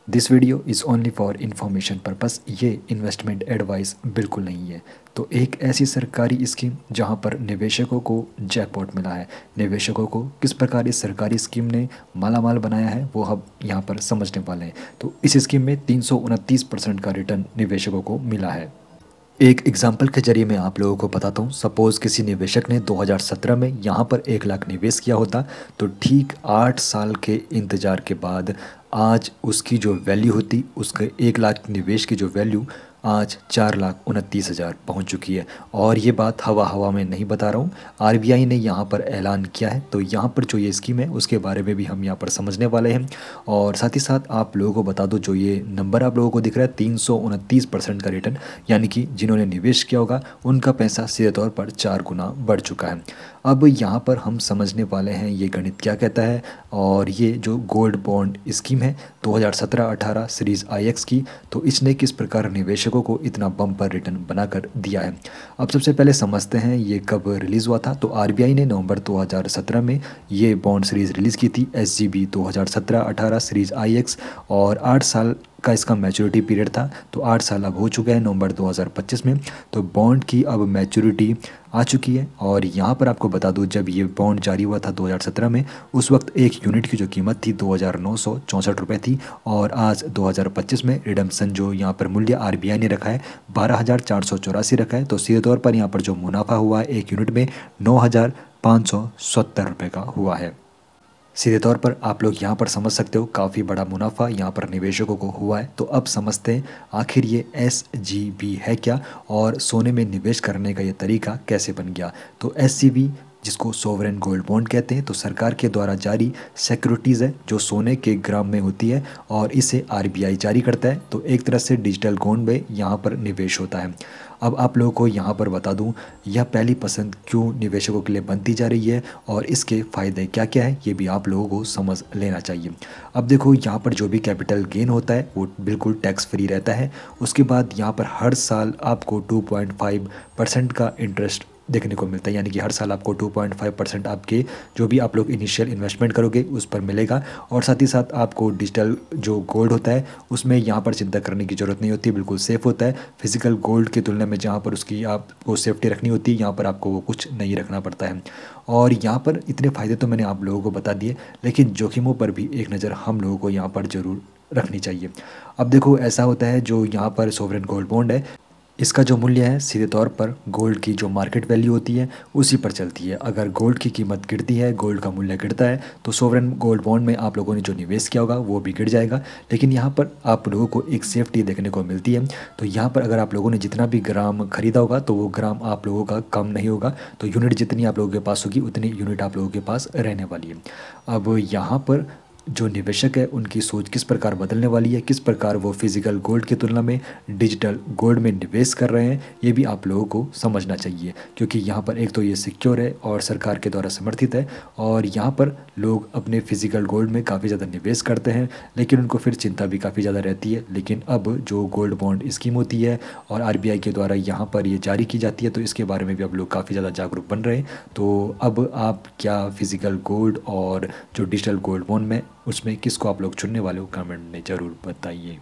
This video is only for information purpose. ये investment advice बिल्कुल नहीं है। तो एक ऐसी सरकारी स्कीम जहां पर निवेशकों को जैकपॉट मिला है, निवेशकों को किस प्रकार इस सरकारी स्कीम ने मालामाल बनाया है वो हम यहाँ पर समझने वाले हैं। तो इस स्कीम में 329% का रिटर्न निवेशकों को मिला है। एक एग्जाम्पल के जरिए मैं आप लोगों को बताता हूँ। सपोज़ किसी निवेशक ने 2017 में यहाँ पर 1 लाख निवेश किया होता, तो ठीक 8 साल के इंतज़ार के बाद आज उसकी जो वैल्यू होती, उसके 1 लाख निवेश की जो वैल्यू आज 4,29,000 पहुँच चुकी है। और ये बात हवा हवा में नहीं बता रहा हूँ, आरबीआई ने यहाँ पर ऐलान किया है। तो यहाँ पर जो ये स्कीम है उसके बारे में भी हम यहाँ पर समझने वाले हैं। और साथ ही साथ आप लोगों को बता दो, जो ये नंबर आप लोगों को दिख रहा है 329% का रिटर्न, यानी कि जिन्होंने निवेश किया होगा उनका पैसा सीधे तौर पर 4 गुना बढ़ चुका है। अब यहाँ पर हम समझने वाले हैं ये गणित क्या कहता है। और ये जो गोल्ड बॉन्ड स्कीम है 2017-18 सीरीज़ IX की, तो इसने किस प्रकार निवेशकों को इतना बम्पर रिटर्न बनाकर दिया है। अब सबसे पहले समझते हैं ये कब रिलीज़ हुआ था। तो आरबीआई ने नवंबर 2017 में ये बॉन्ड सीरीज़ रिलीज़ की थी, SGB 2017-18 सीरीज़ IX। और 8 साल का इसका मैच्योरिटी पीरियड था। तो 8 साल अब हो चुके हैं नवंबर 2025 में। तो बॉन्ड की अब मैच्योरिटी आ चुकी है। और यहाँ पर आपको बता दूँ, जब ये बॉन्ड जारी हुआ था 2017 में, उस वक्त एक यूनिट की जो कीमत थी 2,964 रुपये थी। और आज 2025 में रिडम्पशन जो यहाँ पर मूल्य आरबीआई ने रखा है 12,484 रखा है। तो सीधे तौर पर यहाँ पर जो मुनाफा हुआ है एक यूनिट में 9,570 रुपये का हुआ है। सीधे तौर पर आप लोग यहाँ पर समझ सकते हो, काफ़ी बड़ा मुनाफा यहाँ पर निवेशकों को हुआ है। तो अब समझते हैं आखिर ये SGB है क्या, और सोने में निवेश करने का ये तरीका कैसे बन गया। तो SGB, जिसको सोवरेन गोल्ड बॉन्ड कहते हैं, तो सरकार के द्वारा जारी सिक्योरिटीज़ है जो सोने के ग्राम में होती है, और इसे आरबीआई जारी करता है। तो एक तरह से डिजिटल गोल्ड में यहाँ पर निवेश होता है। अब आप लोगों को यहाँ पर बता दूँ, यह पहली पसंद क्यों निवेशकों के लिए बनती जा रही है और इसके फ़ायदे क्या क्या है, ये भी आप लोगों को समझ लेना चाहिए। अब देखो, यहाँ पर जो भी कैपिटल गेन होता है वो बिल्कुल टैक्स फ्री रहता है। उसके बाद यहाँ पर हर साल आपको 2.5% का इंटरेस्ट देखने को मिलता है, यानी कि हर साल आपको 2.5% आपके जो भी आप लोग इनिशियल इन्वेस्टमेंट करोगे उस पर मिलेगा। और साथ ही साथ आपको डिजिटल जो गोल्ड होता है उसमें यहाँ पर चिंता करने की ज़रूरत नहीं होती, बिल्कुल सेफ़ होता है फिजिकल गोल्ड की तुलना में, जहाँ पर उसकी आपको सेफ्टी रखनी होती है यहाँ पर आपको वो कुछ नहीं रखना पड़ता है। और यहाँ पर इतने फ़ायदे तो मैंने आप लोगों को बता दिए, लेकिन जोखिमों पर भी एक नज़र हम लोगों को यहाँ पर ज़रूर रखनी चाहिए। अब देखो, ऐसा होता है जो यहाँ पर सोवरेन गोल्ड बॉन्ड है, इसका जो मूल्य है सीधे तौर पर गोल्ड की जो मार्केट वैल्यू होती है उसी पर चलती है। अगर गोल्ड की कीमत गिरती है, गोल्ड का मूल्य गिरता है, तो सोवरेन गोल्ड बॉन्ड में आप लोगों ने जो निवेश किया होगा वो भी गिर जाएगा। लेकिन यहाँ पर आप लोगों को एक सेफ्टी देखने को मिलती है। तो यहाँ पर अगर आप लोगों ने जितना भी ग्राम खरीदा होगा तो वो ग्राम आप लोगों का कम नहीं होगा। तो यूनिट जितनी आप लोगों के पास होगी उतनी यूनिट आप लोगों के पास रहने वाली है। अब यहाँ पर जो निवेशक है उनकी सोच किस प्रकार बदलने वाली है, किस प्रकार वो फिजिकल गोल्ड की तुलना में डिजिटल गोल्ड में निवेश कर रहे हैं, ये भी आप लोगों को समझना चाहिए। क्योंकि यहाँ पर एक तो ये सिक्योर है और सरकार के द्वारा समर्थित है, और यहाँ पर लोग अपने फिजिकल गोल्ड में काफ़ी ज़्यादा निवेश करते हैं, लेकिन उनको फिर चिंता भी काफ़ी ज़्यादा रहती है। लेकिन अब जो गोल्ड बॉन्ड स्कीम होती है और आरबीआई के द्वारा यहाँ पर ये जारी की जाती है, तो इसके बारे में भी अब लोग काफ़ी ज़्यादा जागरूक बन रहे हैं। तो अब आप क्या फिजिकल गोल्ड और जो डिजिटल गोल्ड बॉन्ड में उसमें किसको आप लोग चुनने वाले हो, कमेंट में ज़रूर बताइए।